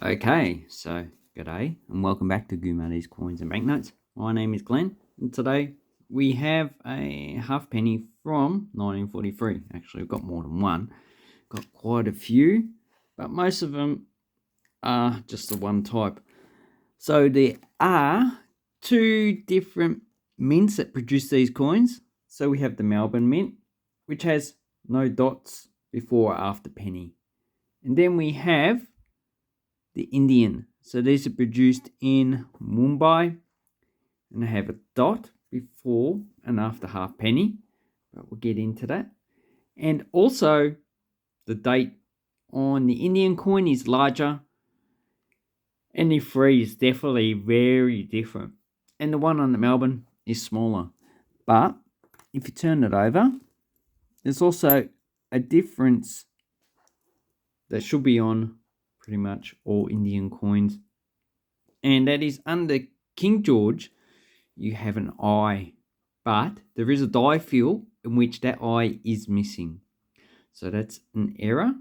Okay, so g'day and welcome back to Goomarty's Coins and Banknotes. My name is Glenn and today we have a halfpenny from 1943. Actually, we've got more than one. Got quite a few, but most of them are just the one type. So there are two different mints that produce these coins. So we have the Melbourne Mint, which has no dots before or after penny. And then we have the Indian. So these are produced in Mumbai and they have a dot before and after halfpenny, but we'll get into that. And also the date on the Indian coin is larger and the three is definitely very different. And the one on the Melbourne is smaller. But if you turn it over, there's also a difference that should be on pretty much all Indian coins. And that is under King George, you have an eye, but there is a die fill in which that eye is missing. So that's an error.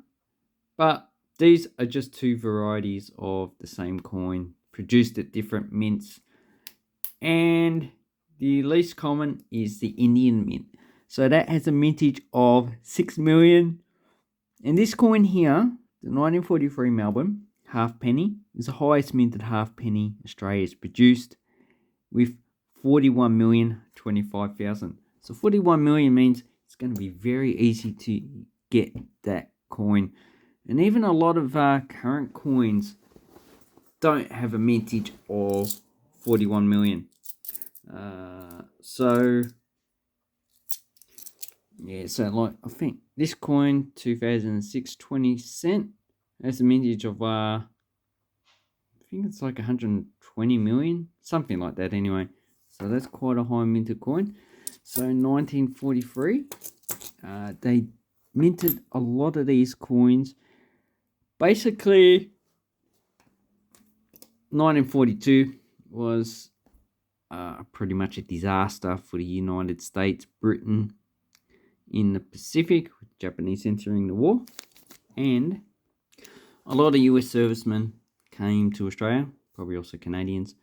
But these are just two varieties of the same coin produced at different mints. And the least common is the Indian mint. So that has a mintage of 6 million. And this coin here, the 1943 Melbourne halfpenny, is the highest minted halfpenny Australia has produced with 41,025,000. So 41 million means it's going to be very easy to get that coin. And even a lot of current coins don't have a mintage of 41 million. So like I think this coin 2006 20 cent has a mintage of I think it's like 120 million, something like that anyway. So that's quite a high minted coin. So 1943, they minted a lot of these coins. Basically, 1942 was pretty much a disaster for the United States, Britain in the Pacific, with Japanese entering the war. And a lot of US servicemen came to Australia, probably also Canadians,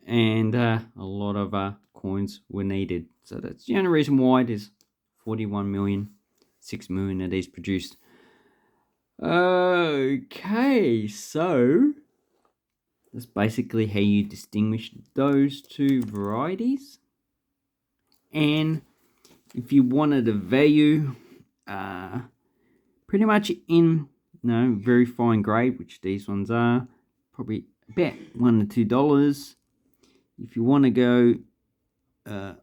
and a lot of coins were needed. So that's the only reason why there's 41 million, 6 million of these produced. Okay, so that's basically how you distinguish those two varieties. And if you wanted a value, pretty much in very fine grade, which these ones are, probably about $1 to $2. If you want to go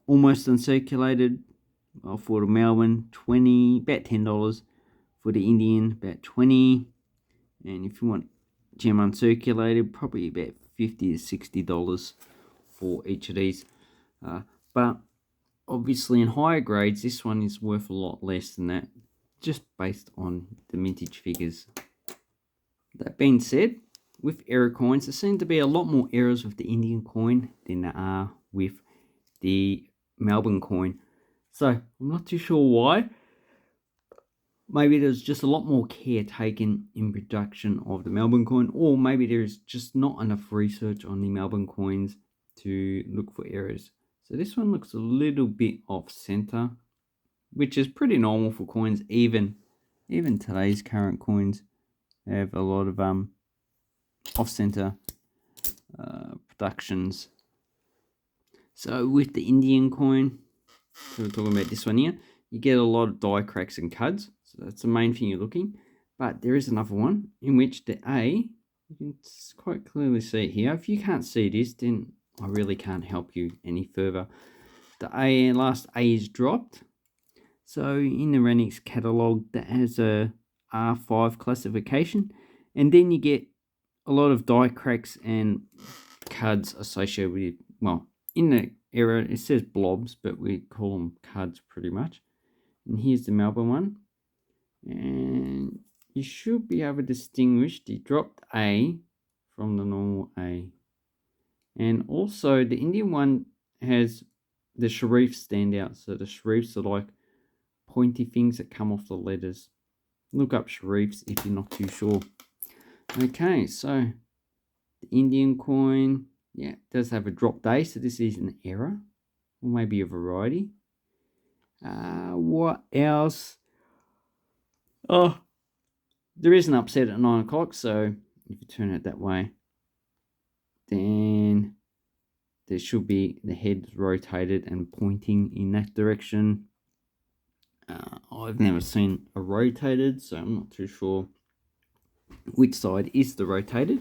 almost uncirculated, for the Melbourne, about $10. For the Indian, about 20. And if you want gem uncirculated, probably about $50 to $60 for each of these. But obviously in higher grades, this one is worth a lot less than that, just based on the mintage figures. That being said, with error coins, there seem to be a lot more errors with the Indian coin than there are with the Melbourne coin. So I'm not too sure why. Maybe there's just a lot more care taken in production of the Melbourne coin, or maybe there's just not enough research on the Melbourne coins to look for errors. So this one looks a little bit off center, which is pretty normal for coins. Even today's current coins have a lot of off center productions. So with the Indian coin, so we're talking about this one here, you get a lot of die cracks and cuds. So that's the main thing you're looking. But there is another one in which the A, you can quite clearly see it here. If you can't see this, then I really can't help you any further. The A, last A is dropped. So in the Renix catalog, that has a R5 classification. And then you get a lot of die cracks and cuds associated with, well, in the error it says blobs, but we call them cuds pretty much. And here's the Melbourne one. And you should be able to distinguish the dropped A from the normal A. And also the Indian one has the sharifs stand out. So the sharifs are like pointy things that come off the letters. Look up sharifs if you're not too sure. Okay, so The Indian coin, yeah, does have a drop day, so this is an error, or maybe a variety. What else? Oh, there is an upset at 9 o'clock, so if you turn it that way, then there should be the head rotated and pointing in that direction. I've never seen a rotated, so I'm not too sure which side is the rotated.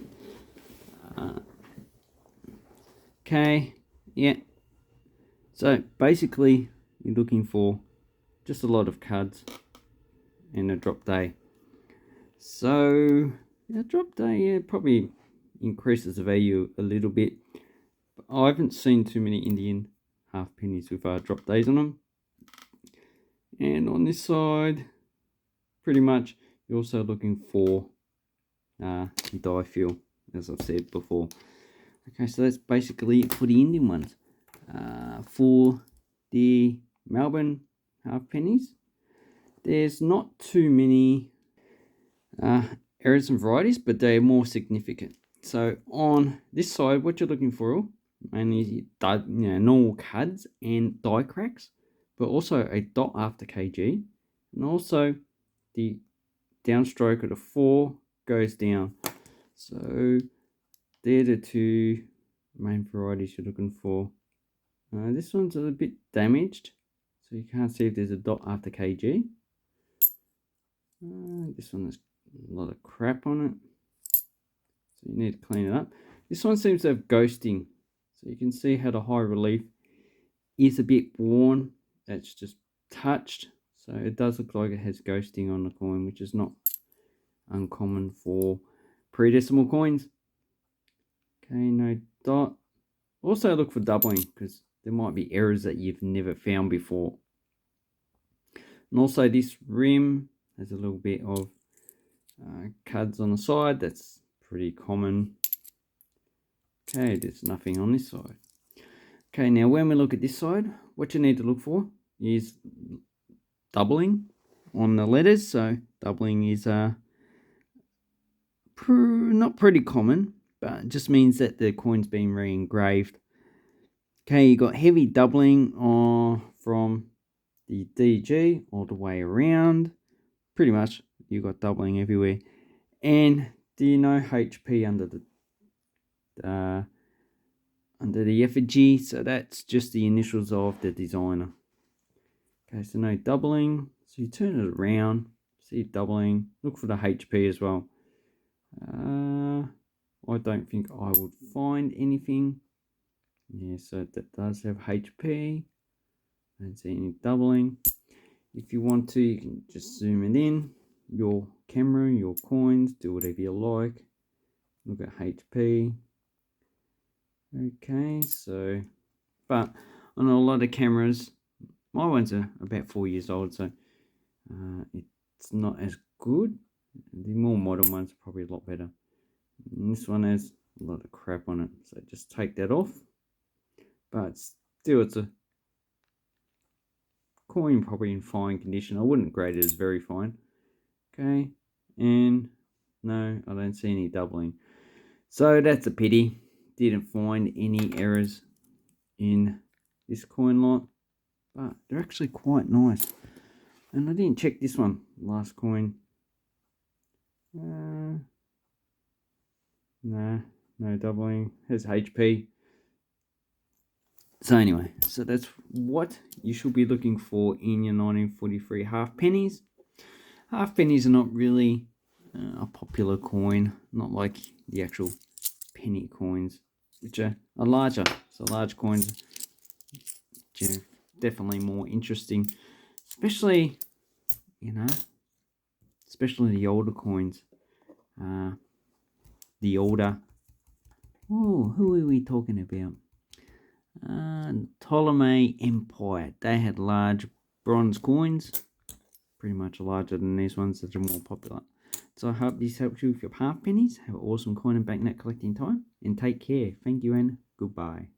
Okay, yeah. So basically, you're looking for just a lot of cards and a drop day. So a drop day, yeah, probably increases the value a little bit. But I haven't seen too many Indian halfpennies with drop days on them. And on this side, pretty much, you're also looking for die fill, as I've said before. Okay, so that's basically it for the Indian ones. For the Melbourne halfpennies, there's not too many errors and varieties, but they're more significant. So on this side, what you're looking for mainly normal cuds and die cracks, but also a dot after kg, and also the downstroke of the 4 goes down. So they're the two main varieties you're looking for. This one's a bit damaged, so you can't see if there's a dot after kg. This one has a lot of crap on it, so you need to clean it up. This one seems to have ghosting, so you can see how the high relief is a bit worn. That's just touched, so it does look like it has ghosting on the coin, which is not uncommon for pre-decimal coins. Okay, no dot. Also look for doubling, because there might be errors that you've never found before. And also this rim has a little bit of cuds on the side. That's pretty common. Okay, there's nothing on this side. Okay, now when we look at this side, what you need to look for is doubling on the letters. So doubling is not pretty common, but it just means that the coin's been re-engraved. Okay, you got heavy doubling from the DG all the way around. Pretty much, you got doubling everywhere. And do you know HP under the effigy? So that's just the initials of the designer. Okay, so no doubling. So you turn it around, see doubling. Look for the HP as well. I don't think I would find anything. Yeah, so that does have HP. I don't see any doubling. If you want to, you can just zoom it in. Your camera, your coins, do whatever you like. Look at HP. Okay, so, but on a lot of cameras, my ones are about 4 years old, so it's not as good. The more modern ones are probably a lot better. And this one has a lot of crap on it, so just take that off. But still, it's a coin probably in fine condition. I wouldn't grade it as very fine. Okay, and no, I don't see any doubling. So that's a pity. Didn't find any errors in this coin lot, but they're actually quite nice. And I didn't check this one, last coin. No doubling. Has HP. So anyway, so that's what you should be looking for in your 1943 halfpennies. Halfpennies are not really a popular coin, not like the actual penny coins, which are larger. So large coins are definitely more interesting, especially, especially the older coins. The older, who are we talking about? Ptolemy Empire. They had large bronze coins, pretty much larger than these ones that are more popular. So I hope this helps you with your halfpennies. Have an awesome coin and banknote collecting time, and take care. Thank you and goodbye.